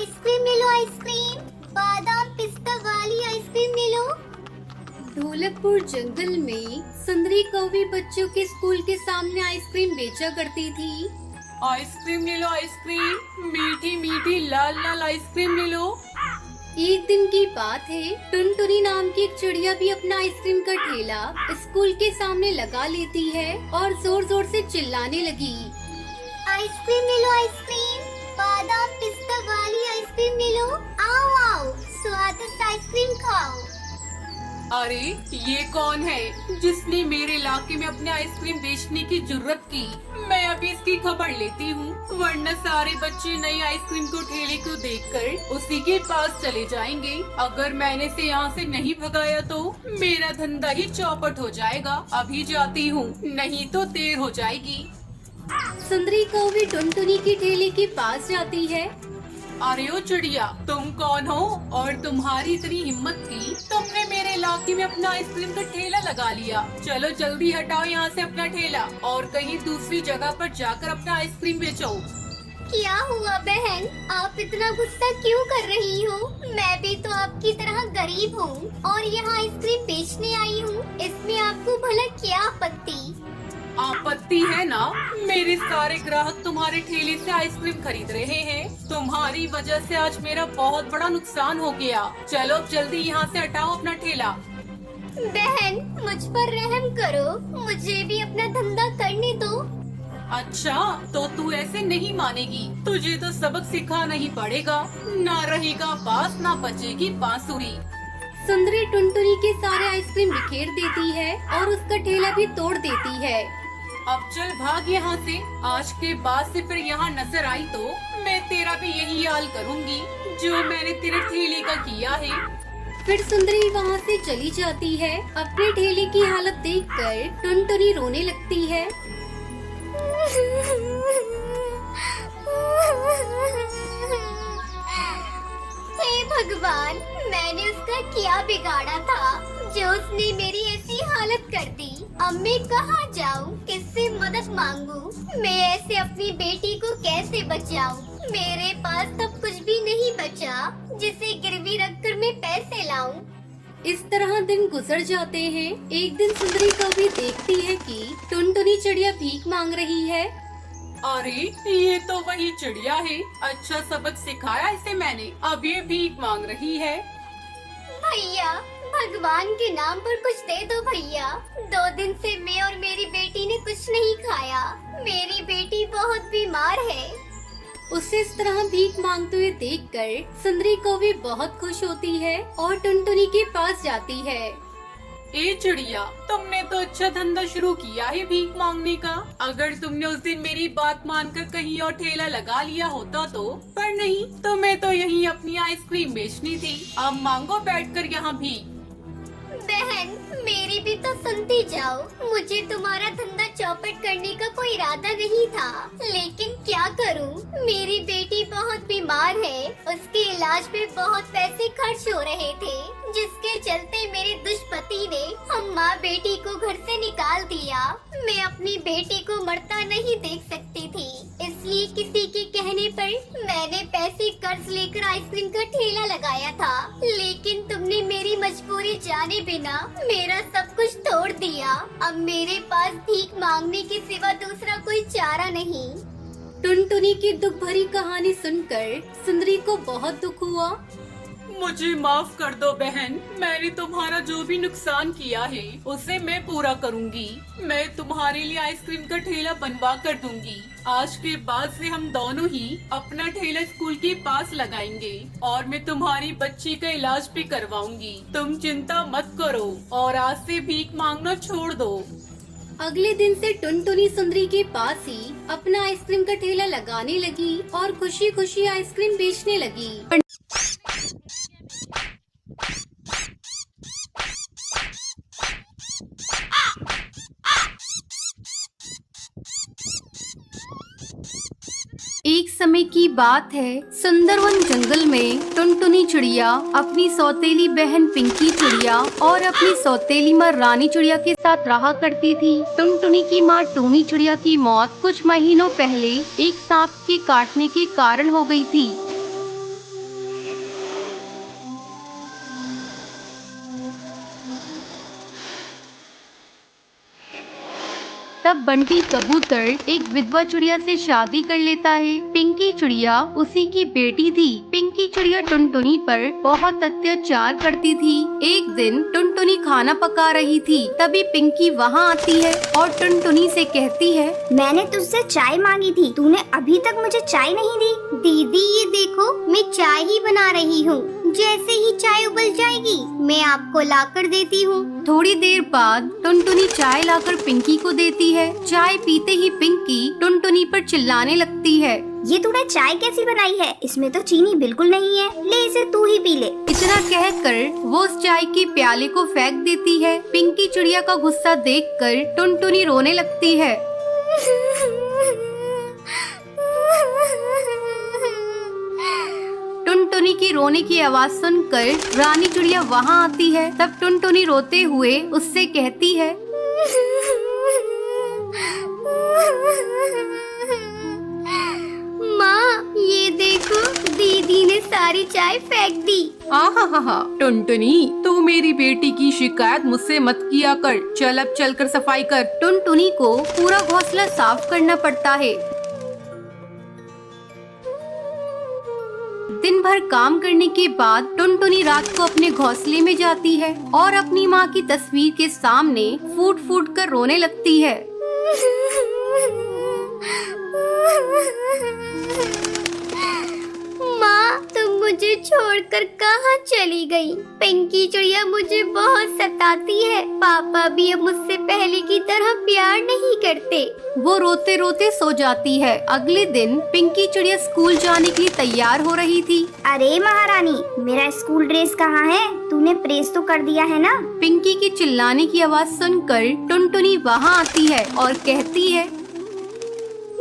Ice cream ले लो, ice cream बादाम पिस्ता वाली आइसक्रीम ले लो। ढोलकपुर जंगल में सुंदरी कौवी बच्चों के स्कूल के सामने आइसक्रीम बेचा करती थी। आइसक्रीम ले लो, आइसक्रीम मीठी मीठी लाल लाल आइसक्रीम ले लो। एक दिन की बात है, टुनटुनी नाम की एक चिड़िया भी अपना आइसक्रीम का ठेला स्कूल के सामने लगा लेती है और जोर जोर से चिल्लाने लगी। आइसक्रीम ले लो, आइसक्रीम बादाम पिस्ता वाली आइसक्रीम ले लो। आओ आओ, स्वादिष्ट आइसक्रीम खाओ। अरे ये कौन है जिसने मेरे इलाके में अपने आइसक्रीम बेचने की जुर्रत की? मैं अभी इसकी खबर लेती हूँ, वरना सारे बच्चे नई आइसक्रीम को ठेले को देखकर उसी के पास चले जाएंगे। अगर मैंने इसे यहाँ से नहीं भगाया तो मेरा धंधा ही चौपट हो जाएगा। अभी जाती हूँ, नहीं तो देर हो जाएगी। सुंदरी कौवी टुनटुनी के ठेले के पास जाती है। अरे ओ चिड़िया, तुम कौन हो और तुम्हारी इतनी हिम्मत की तुमने मेरे इलाके में अपना आइसक्रीम का ठेला लगा लिया? चलो जल्दी हटाओ यहाँ से अपना ठेला और कहीं दूसरी जगह पर जाकर अपना आइसक्रीम बेचो। क्या हुआ बहन, आप इतना गुस्सा क्यों कर रही हो? मैं भी तो आपकी तरह गरीब हूँ और यहाँ आइसक्रीम बेचने आई हूँ। इसमें आपको भला क्या आपत्ति? आपत्ति है ना, मेरे सारे ग्राहक तुम्हारे ठेले से आइसक्रीम खरीद रहे हैं। तुम्हारी वजह से आज मेरा बहुत बड़ा नुकसान हो गया। चलो जल्दी यहाँ से हटाओ अपना ठेला। बहन मुझ पर रहम करो, मुझे भी अपना धंधा करने दो। अच्छा तो तू ऐसे नहीं मानेगी, तुझे तो सबक सिखाना ही पड़ेगा। ना रहेगा बांस ना बचेगी बांसुरी। सुंदरी टुनटुनी के सारे आइसक्रीम बिखेर देती है और उसका ठेला भी तोड़ देती है। अब चल भाग यहाँ से, आज के बाद से फिर यहाँ नजर आई तो मैं तेरा भी यही हाल करूँगी जो मैंने तेरे ठेले का किया है। फिर सुंदरी वहाँ से चली जाती है। अपने ठेले की हालत देखकर टुनटुनी रोने लगती है। हे भगवान, मैंने उसका क्या बिगाड़ा था जो उसने मेरी ऐसी हालत कर दी? अब मैं कहाँ जाऊँ, किससे मदद मांगू? मैं ऐसे अपनी बेटी को कैसे बचाऊँ? मेरे पास तब कुछ भी नहीं बचा जिसे गिरवी रखकर मैं पैसे लाऊं। इस तरह दिन गुजर जाते हैं। एक दिन सुंदरी कौवी देखती है कि टुनटुनी चिड़िया भीख मांग रही है। अरे ये तो वही चिड़िया है, अच्छा सबक सिखाया इसे मैंने, अब ये भीख मांग रही है। भैया भगवान के नाम पर कुछ दे दो भैया, 2 दिन से मैं और मेरी बेटी ने कुछ नहीं खाया। मेरी बेटी बहुत बीमार है। उसे इस तरह भीख मांगते हुए देखकर सुंदरी कौवी बहुत खुश होती है और टुनटुनी के पास जाती है। ए चिड़िया, तुमने तो अच्छा धंधा शुरू किया है भीख मांगने का। अगर तुमने उस दिन मेरी बात मानकर कहीं और ठेला लगा लिया होता तो, पर नहीं, तुम्हें तो यहीं अपनी आइसक्रीम बेचनी थी। अब मांगो बैठकर यहाँ भीख। बहन मेरी भी तो सुनती जाओ, मुझे तुम्हारा धंधा चौपट करने का कोई इरादा नहीं था, लेकिन क्या करूं, मेरी बेटी बहुत बीमार है। उसके इलाज पे बहुत पैसे खर्च हो रहे थे, जिसके चलते मेरे दुष्पति ने हम माँ बेटी को घर से निकाल दिया। मैं अपनी बेटी को मरता नहीं देख सकती थी, इसलिए किसी के कहने पर मैंने पैसे कर्ज लेकर आइसक्रीम का ठेला लगाया था। लेकिन तुमने मेरी मजबूरी जाने बिना मेरा सब कुछ तोड़ दिया। अब मेरे पास भीख मांगने के सिवा दूसरा कोई चारा नहीं। टुनटुनी की दुख भरी कहानी सुनकर सुंदरी को बहुत दुख हुआ। मुझे माफ कर दो बहन, मैंने तुम्हारा जो भी नुकसान किया है उसे मैं पूरा करूंगी। मैं तुम्हारे लिए आइसक्रीम का ठेला बनवा कर दूंगी। आज के बाद से हम दोनों ही अपना ठेला स्कूल के पास लगाएंगे और मैं तुम्हारी बच्ची का इलाज भी करवाऊंगी। तुम चिंता मत करो और आज से भीख मांगना छोड़ दो। अगले दिन से टुनटुनी सुंदरी के पास ही अपना आइसक्रीम का ठेला लगाने लगी और खुशी खुशी आइसक्रीम बेचने लगी। एक समय की बात है, सुंदरवन जंगल में टुनटुनी चिड़िया अपनी सौतेली बहन पिंकी चिड़िया और अपनी सौतेली माँ रानी चिड़िया के साथ रहा करती थी। टुनटुनी की माँ टूनी चिड़िया की मौत कुछ महीनों पहले एक सांप के काटने के कारण हो गई थी। तब बंटी कबूतर एक विधवा चिड़िया से शादी कर लेता है। पिंकी चिड़िया उसी की बेटी थी। पिंकी चिड़िया टुनटुनी पर बहुत अत्याचार करती थी। एक दिन टुनटुनी खाना पका रही थी, तभी पिंकी वहाँ आती है और टुनटुनी से कहती है, मैंने तुझसे चाय मांगी थी, तूने अभी तक मुझे चाय नहीं दी। दीदी ये देखो, मैं चाय ही बना रही हूँ, जैसे ही चाय उबल जाएगी मैं आपको लाकर देती हूँ। थोड़ी देर बाद टुनटुनी चाय लाकर पिंकी को देती है। चाय पीते ही पिंकी टुनटुनी पर चिल्लाने लगती है, ये तूने चाय कैसी बनाई है? इसमें तो चीनी बिल्कुल नहीं है, ले इसे तू ही पी ले। इतना कहकर वो उस चाय के प्याले को फेंक देती है। पिंकी चिड़िया का गुस्सा देखकर टुनटुनी रोने लगती है। टुनटुनी की रोने की आवाज सुनकर रानी चिड़िया वहाँ आती है। तब टुनटुनी रोते हुए उससे कहती है, माँ ये देखो, दीदी ने सारी चाय फेंक दी। आहा, टुनटुनी तू मेरी बेटी की शिकायत मुझसे मत किया कर। चल अब चलकर सफाई कर। टुनटुनी को पूरा घोंसला साफ करना पड़ता है। दिन भर काम करने के बाद टुनटुनी रात को अपने घोंसले में जाती है और अपनी माँ की तस्वीर के सामने फूट फूट कर रोने लगती है। माँ तुम मुझे छोड़कर कहाँ चली गई? पिंकी चिड़िया मुझे बहुत सताती है। पापा भी अब मुझसे पहले की तरह प्यार नहीं करते। वो रोते रोते सो जाती है। अगले दिन पिंकी चिड़िया स्कूल जाने के लिए तैयार हो रही थी। अरे महारानी, मेरा स्कूल ड्रेस कहाँ है? तूने प्रेस तो कर दिया है ना? पिंकी की चिल्लाने की आवाज सुनकर टुनटुनी वहाँ आती है और कहती है,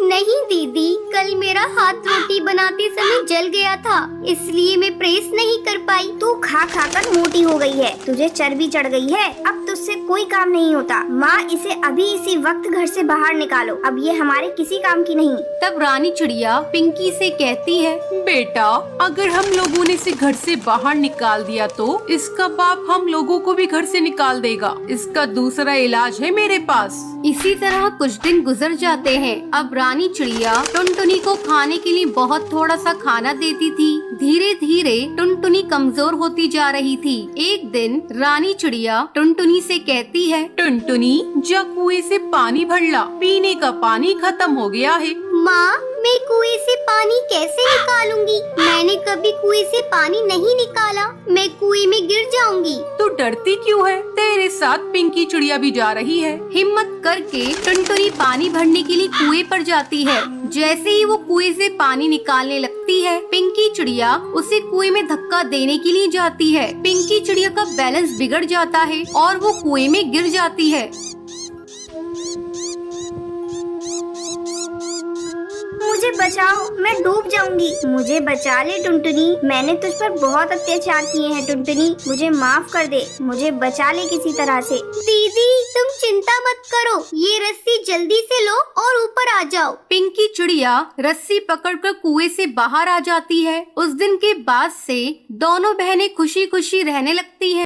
नहीं दीदी, कल मेरा हाथ रोटी बनाते समय जल गया था, इसलिए मैं प्रेस नहीं कर पाई। तू खा खा कर मोटी हो गई है, तुझे चर्बी चढ़ गई है, अब तुझसे कोई काम नहीं होता। माँ इसे अभी इसी वक्त घर से बाहर निकालो, अब ये हमारे किसी काम की नहीं। तब रानी चिड़िया पिंकी से कहती है, बेटा अगर हम लोगों ने इसे घर से बाहर निकाल दिया तो इसका बाप हम लोगों को भी घर से निकाल देगा। इसका दूसरा इलाज है मेरे पास। इसी तरह कुछ दिन गुजर जाते हैं। अब रानी चिड़िया टुनटुनी को खाने के लिए बहुत थोड़ा सा खाना देती थी। धीरे धीरे टुनटुनी कमजोर होती जा रही थी। एक दिन रानी चिड़िया टुनटुनी से कहती है, टुनटुनी जा कुएं से पानी भर ला, पीने का पानी खत्म हो गया है। माँ मैं कुएं से पानी कैसे निकालूंगी? मैंने कभी कुएं से पानी नहीं निकाला, मैं कुएं में गिर जाऊंगी। तू डरती क्यों है? तेरे साथ पिंकी चिड़िया भी जा रही है। हिम्मत करके टुनटुनी पानी भरने के लिए कुएं पर जाती है। जैसे ही वो कुएं से पानी निकालने लगती है, पिंकी चिड़िया उसे कुएं में धक्का देने के लिए जाती है। पिंकी चिड़िया का बैलेंस बिगड़ जाता है और वो कुएं में गिर जाती है। मुझे बचाओ, मैं डूब जाऊंगी। मुझे बचा ले टुनटुनी, मैंने तुझ पर बहुत अत्याचार किए हैं टुनटुनी, मुझे माफ कर दे, मुझे बचा ले किसी तरह से। दीदी तुम चिंता मत करो, ये रस्सी जल्दी से लो और ऊपर आ जाओ। पिंकी चिड़िया रस्सी पकड़कर कुएं से बाहर आ जाती है। उस दिन के बाद से दोनों बहनें खुशी खुशी रहने लगती हैं।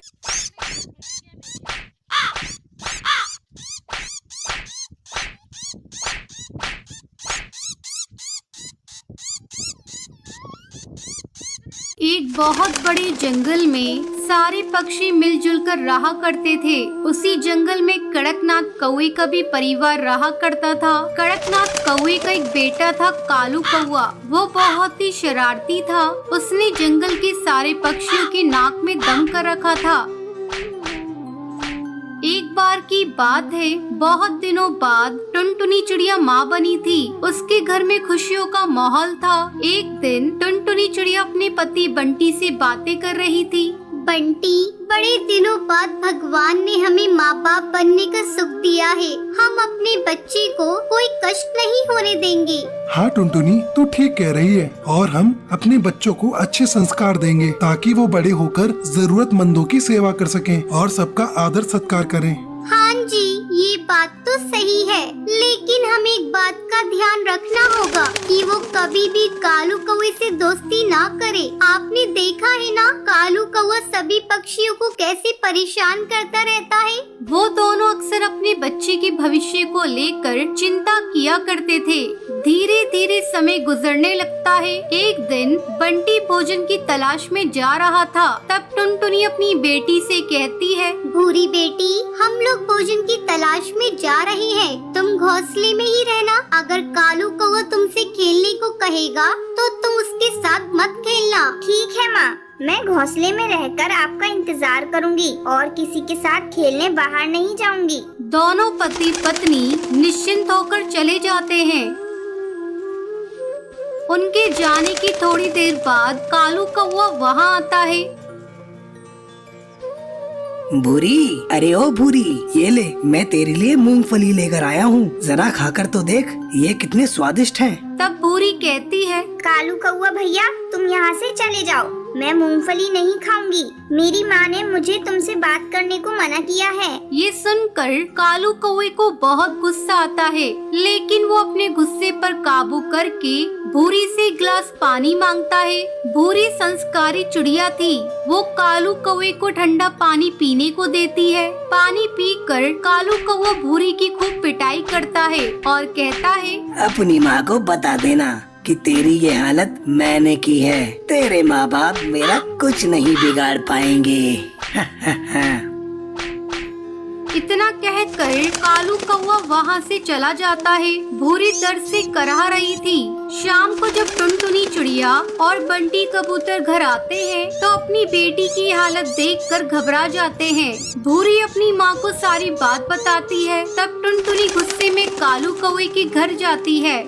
एक बहुत बड़े जंगल में सारे पक्षी मिलजुल कर रहा करते थे। उसी जंगल में कड़कनाथ कौवे का भी परिवार रहा करता था। कड़कनाथ कौवे का एक बेटा था कालू कौवा। वो बहुत ही शरारती था। उसने जंगल के सारे पक्षियों के नाक में दम कर रखा था। एक बार की बात है, बहुत दिनों बाद टुनटुनी चिड़िया माँ बनी थी। उसके घर में खुशियों का माहौल था। एक दिन टुनटुनी चिड़िया अपने पति बंटी से बातें कर रही थी। बंटी, बड़े दिनों बाद भगवान ने हमें माँ बाप बनने का सुख दिया है। हम अपने बच्चे को कोई कष्ट नहीं होने देंगे। हाँ टुनटुनी, तू ठीक कह रही है। और हम अपने बच्चों को अच्छे संस्कार देंगे ताकि वो बड़े होकर जरूरतमंदों की सेवा कर सकें और सबका आदर सत्कार करें। हाँ जी, ये बात तो सही है, लेकिन हमें एक बात का ध्यान रखना होगा कि वो कभी भी कालू कौवे से दोस्ती ना करे। आपने देखा है ना, कालू कौवा सभी पक्षियों को कैसे परेशान करता रहता है। वो दोनों अक्सर अपने बच्चे के भविष्य को लेकर चिंता किया करते थे। धीरे धीरे समय गुजरने लगता है। एक दिन बंटी भोजन की तलाश में जा रहा था। तब टुनटुनी अपनी बेटी से कहती है, भूरी बेटी, हम लोग भोजन की तलाश में जा रहे हैं, तुम घोंसले में ही रहना। अगर कालू कौवा तुमसे खेलने को कहेगा तो तुम उसके साथ मत खेलना। ठीक है माँ, मैं घोंसले में रहकर आपका इंतजार करूंगी और किसी के साथ खेलने बाहर नहीं जाऊंगी। दोनों पति पत्नी निश्चिंत होकर चले जाते हैं। उनके जाने की थोड़ी देर बाद कालू कौवा वहाँ आता है। भूरी, अरे ओ भूरी, ये ले, मैं तेरे लिए मूंगफली लेकर आया हूँ, जरा खाकर तो देख, ये कितने स्वादिष्ट हैं। तब भूरी कहती है, कालू कौवा भैया, तुम यहाँ से चले जाओ, मैं मूंगफली नहीं खाऊंगी। मेरी माँ ने मुझे तुमसे बात करने को मना किया है। ये सुनकर कालू कौवे को बहुत गुस्सा आता है, लेकिन वो अपने गुस्से पर काबू करके भूरी से गिलास पानी मांगता है। भूरी संस्कारी चिड़िया थी, वो कालू कौवे को ठंडा पानी पीने को देती है। पानी पीकर कालू कौवा भूरी की खूब पिटाई करता है और कहता है, अपनी माँ को बता देना कि तेरी ये हालत मैंने की है। तेरे माँ बाप मेरा कुछ नहीं बिगाड़ पाएंगे। इतना कहकर कालू कौवा वहाँ से चला जाता है। भूरी दर्द से कराह रही थी। शाम को जब टुनटुनी चिड़िया और बंटी कबूतर घर आते हैं तो अपनी बेटी की हालत देखकर घबरा जाते हैं। भूरी अपनी माँ को सारी बात बताती है। तब टुनटुनी गुस्से में कालू कौवे के घर जाती है।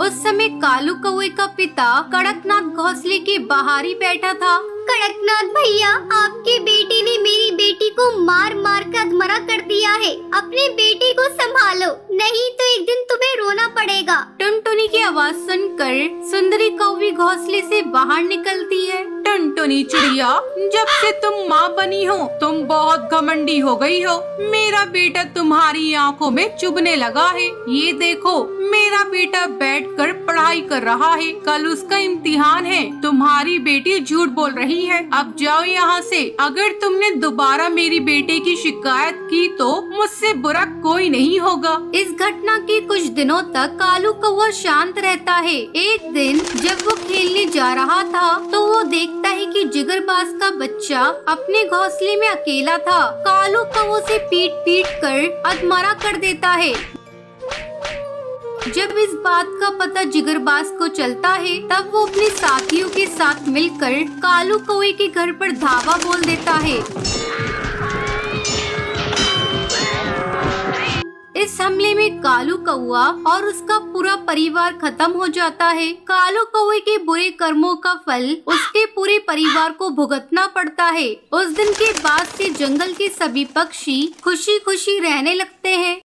उस समय कालू कौवे का पिता कड़कनाथ घोंसले के बाहर ही बैठा था। कड़कनाथ भैया, आपकी बेटी ने मेरी बेटी को मार मार कर अधमरा कर दिया है। अपनी बेटी को संभालो, नहीं तो एक दिन तुम्हें रोना पड़ेगा। टुनटुनी की आवाज सुनकर सुंदरी कौवी घोंसले से बाहर निकलती है। टुनटुनी चिड़िया, जब से तुम माँ बनी हो तुम बहुत घमंडी हो गई हो। मेरा बेटा तुम्हारी आंखों में चुभने लगा है। ये देखो, मेरा बेटा बैठकर पढ़ाई कर रहा है, कल उसका इम्तिहान है। तुम्हारी बेटी झूठ बोल रही है। अब जाओ यहाँ से। अगर तुमने दोबारा मेरी बेटे की शिकायत की तो मुझसे बुरा कोई नहीं होगा। इस घटना के कुछ दिनों तक कालू कौवा शांत रहता है। एक दिन जब वो खेलने जा रहा था तो वो देखता है कि जिगरबाज का बच्चा अपने घोंसले में अकेला था। कालू कौवे से पीट पीट कर अधमरा कर देता है। जब इस बात का पता जिगरबाज को चलता है तब वो अपने साथियों के साथ मिलकर कालू कौवे के घर पर धावा बोल देता है। इस हमले में कालू कौवा और उसका पूरा परिवार खत्म हो जाता है। कालू कौवे के बुरे कर्मों का फल उसके पूरे परिवार को भुगतना पड़ता है। उस दिन के बाद से जंगल के सभी पक्षी खुशी खुशी रहने लगते हैं।